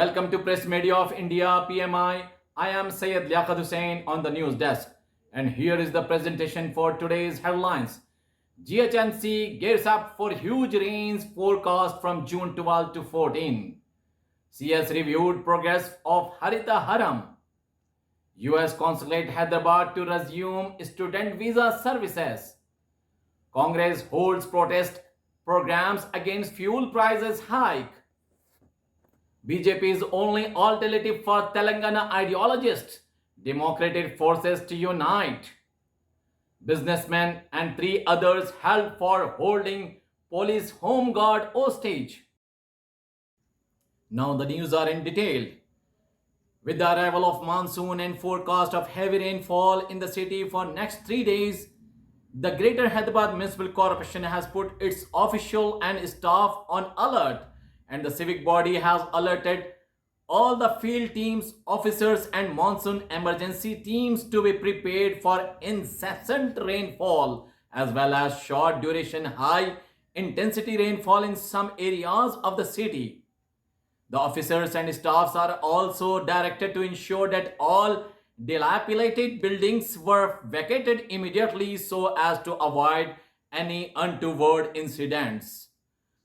Welcome to Press Media of India PMI. I am Syed Liaqat Hussain on the news desk, and here is the presentation for today's headlines. GHMC gears up for huge rains forecast from June 12 to 14. CS reviewed progress of Harita Haram. US Consulate Hyderabad to resume student visa services. Congress holds protest programs against fuel prices hike. BJP's only alternative for Telangana ideologists, democratic forces to unite. Businessmen and 3 others held for holding police home guard hostage. Now the news are in detail. With the arrival of monsoon and forecast of heavy rainfall in the city for next 3 days, the Greater Hyderabad Municipal Corporation has put its official and staff on alert, and the civic body has alerted all the field teams, officers and monsoon emergency teams to be prepared for incessant rainfall as well as short duration high intensity rainfall in some areas of the city. The officers and staffs are also directed to ensure that all dilapidated buildings were vacated immediately so as to avoid any untoward incidents.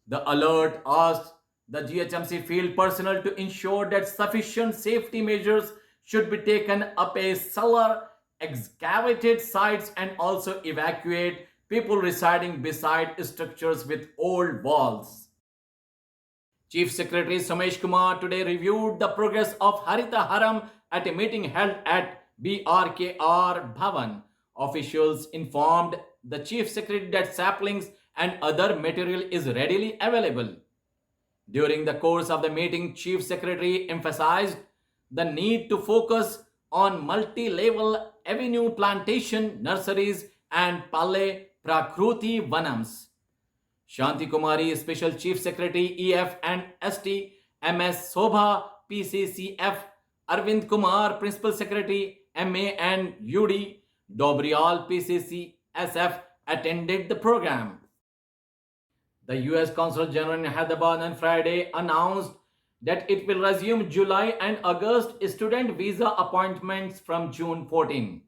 The alert asked the GHMC field personnel to ensure that sufficient safety measures should be taken up a cellar, excavated sites and also evacuate people residing beside structures with old walls. Chief Secretary Somesh Kumar today reviewed the progress of Harita Haram at a meeting held at BRKR Bhavan. Officials informed the Chief Secretary that saplings and other material is readily available. During the course of the meeting, Chief Secretary emphasized the need to focus on multi-level avenue plantation, nurseries and Pale Prakruti Vanams. Shanti Kumari, Special Chief Secretary EF and ST, MS Sobha, PCCF, Arvind Kumar, Principal Secretary MA and UD, Dobrial, PCCSF attended the program. The US Consul General in Hyderabad on Friday announced that it will resume July and August student visa appointments from June 14.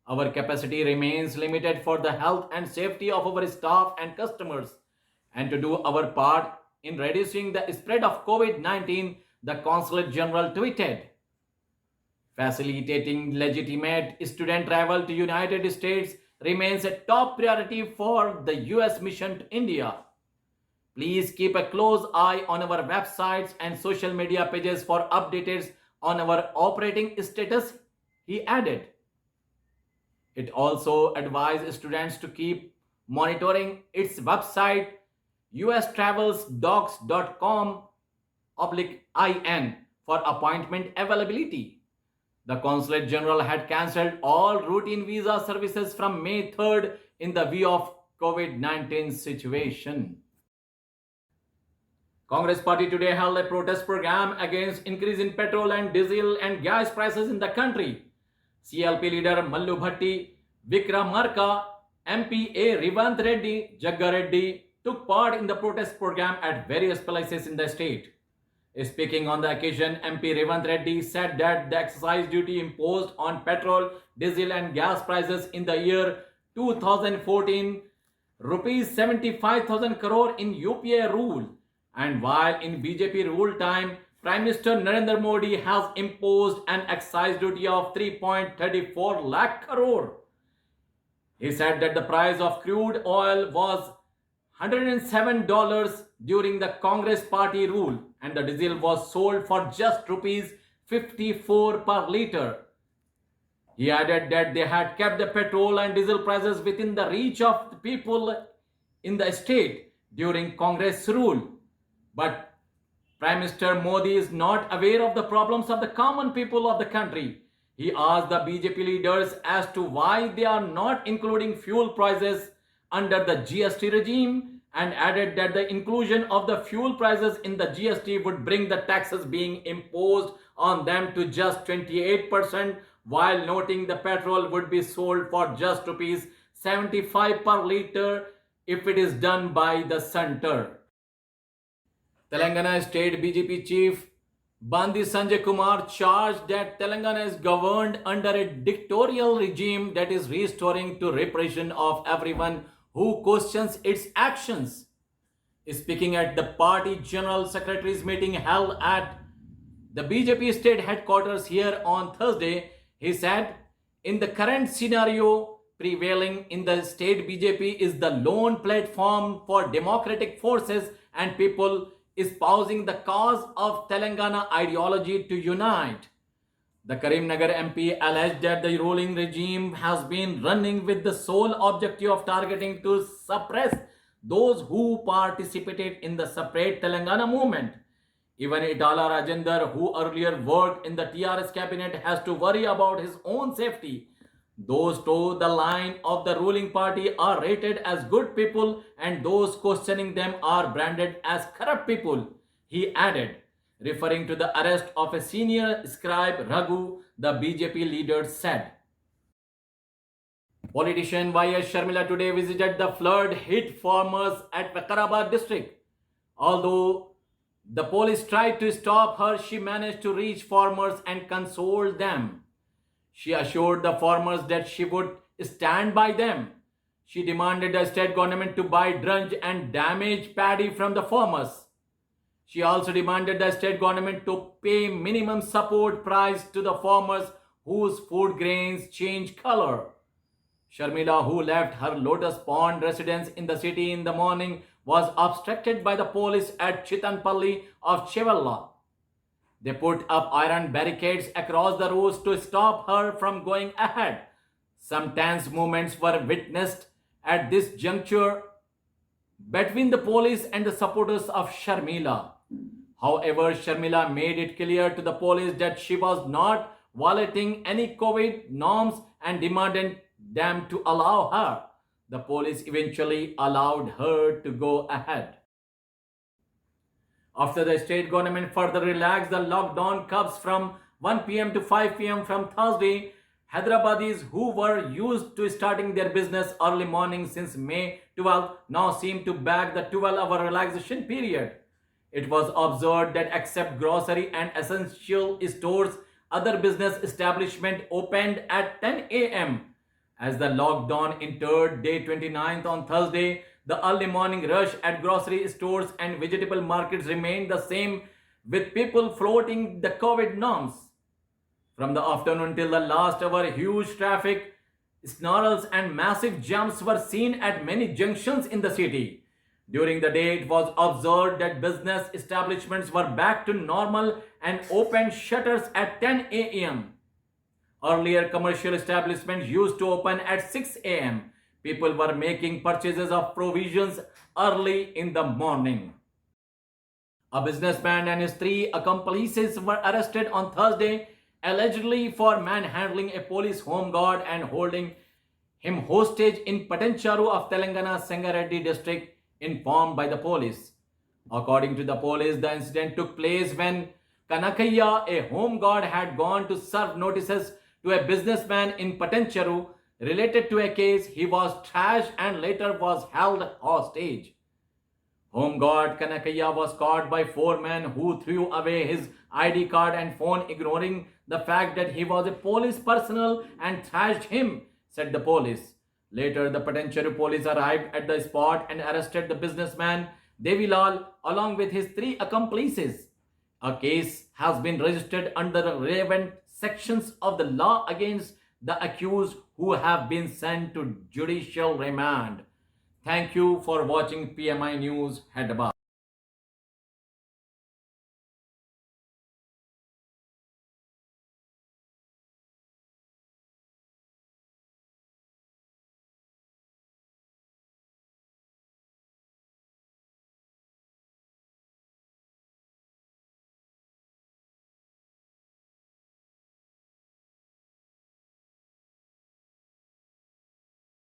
Our capacity remains limited for the health and safety of our staff and customers, and to do our part in reducing the spread of COVID-19, the Consulate General tweeted. Facilitating legitimate student travel to United States remains a top priority for the US mission to India. Please keep a close eye on our websites and social media pages for updates on our operating status, he added. It also advised students to keep monitoring its website ustravelsdocs.com/IN for appointment availability. The Consulate General had cancelled all routine visa services from May 3rd in the view of COVID-19 situation. Congress Party today held a protest program against increase in petrol and diesel and gas prices in the country. CLP leader Mallu Bhatti, Vikramarka, MPA Rivant Reddy, Jagga Reddy took part in the protest program at various places in the state. Speaking on the occasion, MP Rivant Reddy said that the excise duty imposed on petrol, diesel and gas prices in the year 2014, rupees 75,000 crore in UPA rule, and while in BJP rule time, Prime Minister Narendra Modi has imposed an excise duty of 3.34 lakh crore. He said that the price of crude oil was $107 during the Congress Party rule, and the diesel was sold for just rupees 54 per litre. He added that they had kept the petrol and diesel prices within the reach of the people in the state during Congress rule. But Prime Minister Modi is not aware of the problems of the common people of the country. He asked the BJP leaders as to why they are not including fuel prices under the GST regime, and added that the inclusion of the fuel prices in the GST would bring the taxes being imposed on them to just 28%, while noting the petrol would be sold for just rupees 75 per litre if it is done by the center. Telangana State BJP Chief Bandi Sanjay Kumar charged that Telangana is governed under a dictatorial regime that is restoring to repression of everyone who questions its actions. Speaking at the party general secretary's meeting held at the BJP state headquarters here on Thursday, he said, in the current scenario, prevailing in the state BJP is the lone platform for democratic forces and people espousing the cause of Telangana ideology to unite. The Karimnagar MP alleged that the ruling regime has been running with the sole objective of targeting to suppress those who participated in the separate Telangana movement. Even Itala Rajendra, who earlier worked in the TRS cabinet, has to worry about his own safety. Those toe the line of the ruling party are rated as good people, and those questioning them are branded as corrupt people, he added, referring to the arrest of a senior scribe Raghu, the BJP leader said. Politician Y.S. Sharmila today visited the flood-hit farmers at Vikarabad district. Although the police tried to stop her, she managed to reach farmers and console them. She assured the farmers that she would stand by them. She demanded the state government to buy drunge and damaged paddy from the farmers. She also demanded the state government to pay minimum support price to the farmers whose food grains change color. Sharmila, who left her Lotus Pond residence in the city in the morning, was obstructed by the police at Chitanpalli of Chevalla. They put up iron barricades across the roads to stop her from going ahead. Some tense moments were witnessed at this juncture between the police and the supporters of Sharmila. However, Sharmila made it clear to the police that she was not violating any COVID norms and demanded them to allow her. The police eventually allowed her to go ahead. After the state government further relaxed the lockdown curbs from 1 p.m. to 5 p.m. from Thursday, Hyderabadis who were used to starting their business early morning since May 12 now seem to bag the 12-hour relaxation period. It was observed that except grocery and essential stores, other business establishments opened at 10 a.m. As the lockdown entered day 29th on Thursday, the early morning rush at grocery stores and vegetable markets remained the same, with people floating the COVID norms. From the afternoon till the last hour, huge traffic snarls and massive jams were seen at many junctions in the city. During the day, it was observed that business establishments were back to normal and opened shutters at 10 a.m. Earlier, commercial establishments used to open at 6 a.m. People were making purchases of provisions early in the morning. A businessman and his 3 accomplices were arrested on Thursday, allegedly for manhandling a police home guard and holding him hostage in Patancharu of Telangana Sangareddy district, informed by the police. According to the police, the incident took place when Kanakaya, a home guard, had gone to serve notices to a businessman in Patancharu related to a case. He was trashed and later was held hostage. Home guard Kanakaya was caught by 4 men who threw away his ID card and phone, ignoring the fact that he was a police personnel, and thrashed him, said the police. Later, the Patancharu police arrived at the spot and arrested the businessman Devilal along with his 3 accomplices. A case has been registered under the relevant sections of the law against the accused, who have been sent to judicial remand. Thank you for watching PMI News Hyderabad.